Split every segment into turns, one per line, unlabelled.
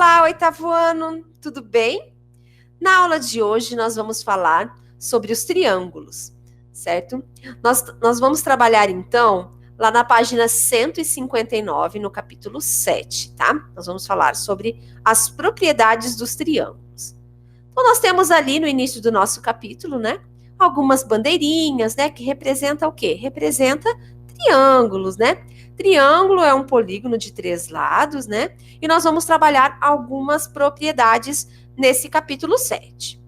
Olá, oitavo ano, tudo bem? Na aula de hoje nós vamos falar sobre os triângulos, certo? Nós vamos trabalhar então lá na página 159, no capítulo 7, tá? Nós vamos falar sobre as propriedades dos triângulos. Então nós temos ali no início do nosso capítulo, né, algumas bandeirinhas, né, que representa o quê? Representa triângulos, né? Triângulo é um polígono de 3 lados, né? E nós vamos trabalhar algumas propriedades nesse capítulo 7,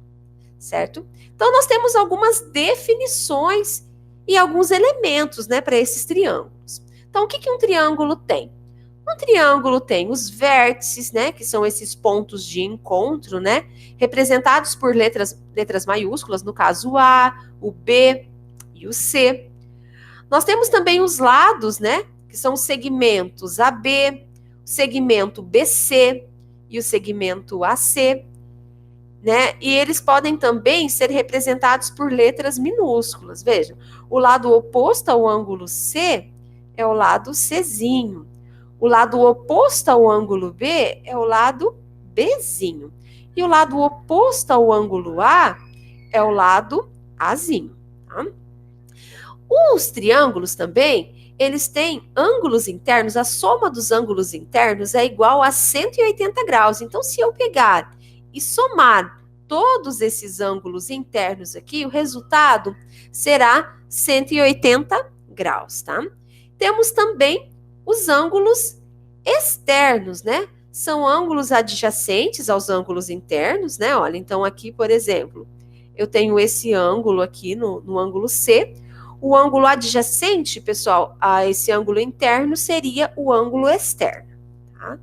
certo? Então, nós temos algumas definições e alguns elementos, né, para esses triângulos. Então, o que um triângulo tem? Um triângulo tem os vértices, né, que são esses pontos de encontro, né, representados por letras maiúsculas, no caso o A, o B e o C. Nós temos também os lados, né, que são os segmentos AB, o segmento BC e o segmento AC, né? E eles podem também ser representados por letras minúsculas. Vejam, o lado oposto ao ângulo C é o lado Czinho. O lado oposto ao ângulo B é o lado Bzinho. E o lado oposto ao ângulo A é o lado Azinho, tá? Os triângulos também, eles têm ângulos internos, a soma dos ângulos internos é igual a 180 graus. Então, se eu pegar e somar todos esses ângulos internos aqui, o resultado será 180 graus, tá? Temos também os ângulos externos, né? São ângulos adjacentes aos ângulos internos, né? Olha, então aqui, por exemplo, eu tenho esse ângulo aqui no ângulo C. O ângulo adjacente, pessoal, a esse ângulo interno seria o ângulo externo, tá?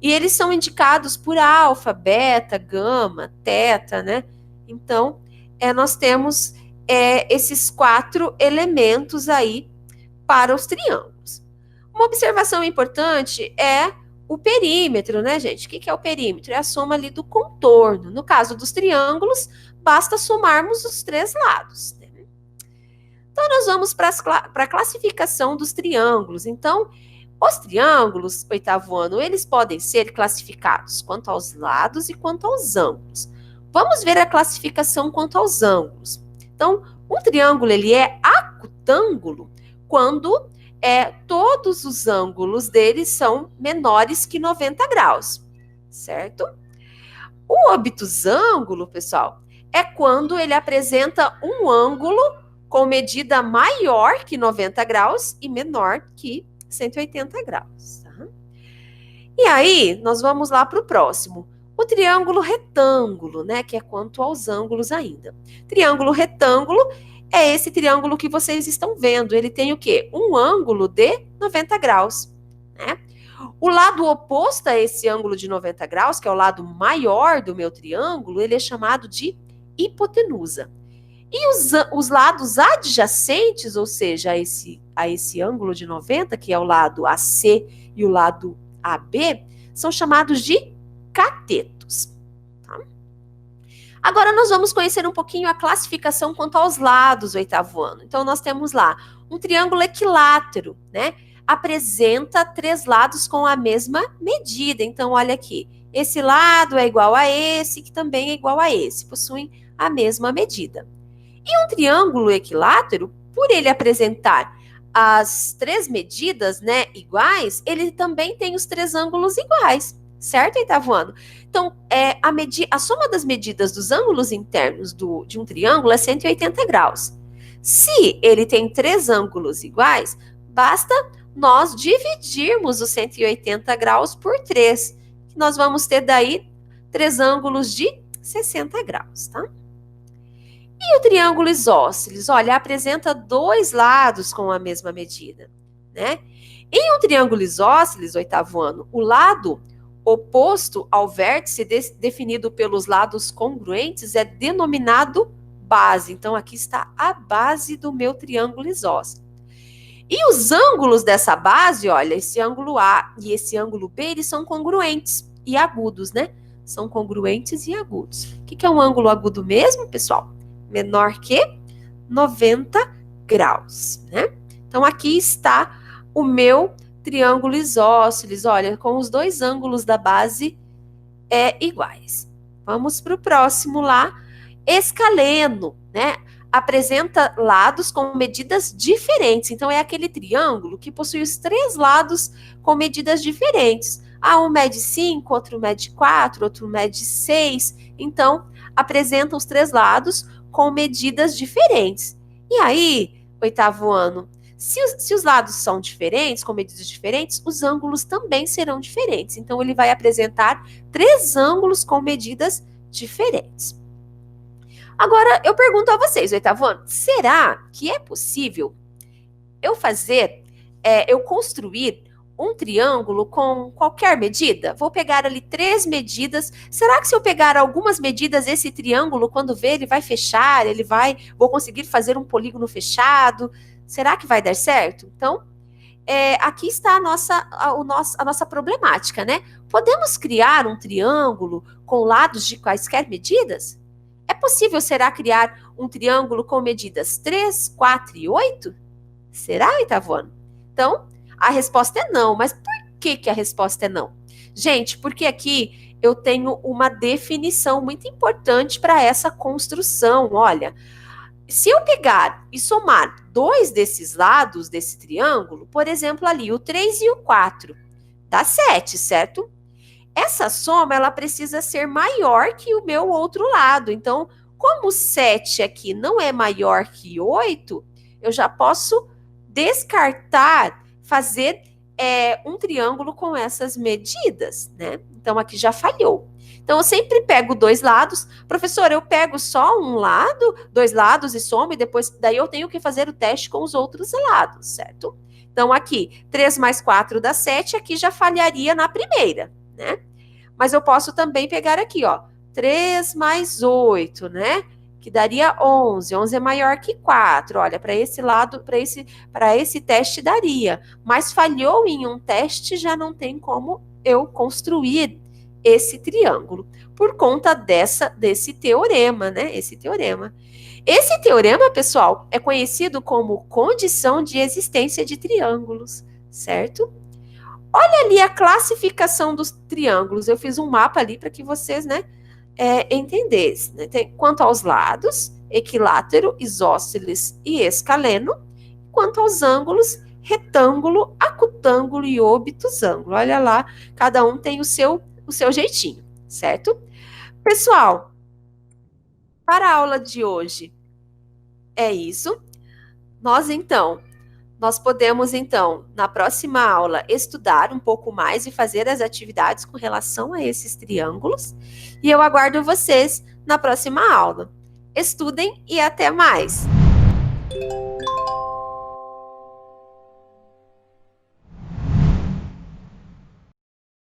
E eles são indicados por alfa, beta, gama, teta, né? Então, nós temos esses 4 elementos aí para os triângulos. Uma observação importante é o perímetro, né, gente? O que é o perímetro? É a soma ali do contorno. No caso dos triângulos, basta somarmos os 3 lados. Então, nós vamos para a classificação dos triângulos. Então, os triângulos, oitavo ano, eles podem ser classificados quanto aos lados e quanto aos ângulos. Vamos ver a classificação quanto aos ângulos. Então, um triângulo, ele é acutângulo quando todos os ângulos dele são menores que 90 graus, certo? O obtusângulo, pessoal, é quando ele apresenta um ângulo com medida maior que 90 graus e menor que 180 graus. Tá? E aí, nós vamos lá para o próximo. O triângulo retângulo, né? Que é quanto aos ângulos ainda. Triângulo retângulo é esse triângulo que vocês estão vendo. Ele tem o quê? Um ângulo de 90 graus, né? O lado oposto a esse ângulo de 90 graus, que é o lado maior do meu triângulo, ele é chamado de hipotenusa. E os lados adjacentes, ou seja, a esse ângulo de 90, que é o lado AC e o lado AB, são chamados de catetos. Tá? Agora nós vamos conhecer um pouquinho a classificação quanto aos lados, oitavo ano. Então nós temos lá um triângulo equilátero, né? Apresenta 3 lados com a mesma medida. Então olha aqui, esse lado é igual a esse, que também é igual a esse, possuem a mesma medida. E um triângulo equilátero, por ele apresentar as 3 medidas, né, iguais, ele também tem os 3 ângulos iguais, certo, oitavo ano? Então, a soma das medidas dos ângulos internos de um triângulo é 180 graus. Se ele tem 3 ângulos iguais, basta nós dividirmos os 180 graus por 3, que nós vamos ter daí 3 ângulos de 60 graus, tá? E o triângulo isósceles, olha, apresenta 2 lados com a mesma medida, né? Em um triângulo isósceles, oitavo ano, o lado oposto ao vértice definido pelos lados congruentes é denominado base. Então, aqui está a base do meu triângulo isósceles. E os ângulos dessa base, olha, esse ângulo A e esse ângulo B, eles são congruentes e agudos, né? São congruentes e agudos. O que é um ângulo agudo mesmo, pessoal? Menor que 90 graus, né? Então, aqui está o meu triângulo isósceles, olha, com os 2 ângulos da base iguais. Vamos para o próximo lá. Escaleno, né? Apresenta lados com medidas diferentes. Então, é aquele triângulo que possui os 3 lados com medidas diferentes. Um mede 5, outro mede 4, outro mede 6. Então, apresenta os 3 lados com medidas diferentes. E aí, 8º ano, se os lados são diferentes, com medidas diferentes, os ângulos também serão diferentes. Então, ele vai apresentar 3 ângulos com medidas diferentes. Agora, eu pergunto a vocês, 8º ano, será que é possível eu construir um triângulo com qualquer medida? Vou pegar ali 3 medidas. Será que se eu pegar algumas medidas, esse triângulo, quando ver, ele vai fechar, vou conseguir fazer um polígono fechado? Será que vai dar certo? Então, aqui está a nossa problemática, né? Podemos criar um triângulo com lados de quaisquer medidas? É possível, será, criar um triângulo com medidas 3, 4 e 8? Será, 8º ano? Então, a resposta é não. Mas por que a resposta é não? Gente, porque aqui eu tenho uma definição muito importante para essa construção. Olha, se eu pegar e somar 2 desses lados desse triângulo, por exemplo, ali, o 3 e o 4, dá 7, certo? Essa soma, ela precisa ser maior que o meu outro lado. Então, como 7 aqui não é maior que 8, eu já posso descartar, fazer um triângulo com essas medidas, né? Então, aqui já falhou. Então, eu sempre pego 2 lados. Professora, eu pego só um lado, 2 lados e somo, e depois, daí eu tenho que fazer o teste com os outros lados, certo? Então, aqui, 3 mais 4 dá 7, aqui já falharia na primeira, né? Mas eu posso também pegar aqui, ó, 3 mais 8, né? Que daria 11. 11 é maior que 4. Olha, para esse lado, para esse teste daria. Mas falhou em um teste, já não tem como eu construir esse triângulo, por conta desse teorema, né? Esse teorema, pessoal, é conhecido como condição de existência de triângulos, certo? Olha ali a classificação dos triângulos. Eu fiz um mapa ali para que vocês, né, entendessem. Né? Quanto aos lados, equilátero, isósceles e escaleno. Quanto aos ângulos, retângulo, acutângulo e obtusângulo. Olha lá, cada um tem o seu jeitinho, certo? Pessoal, para a aula de hoje é isso. Nós podemos, então, na próxima aula, estudar um pouco mais e fazer as atividades com relação a esses triângulos. E eu aguardo vocês na próxima aula. Estudem e até mais!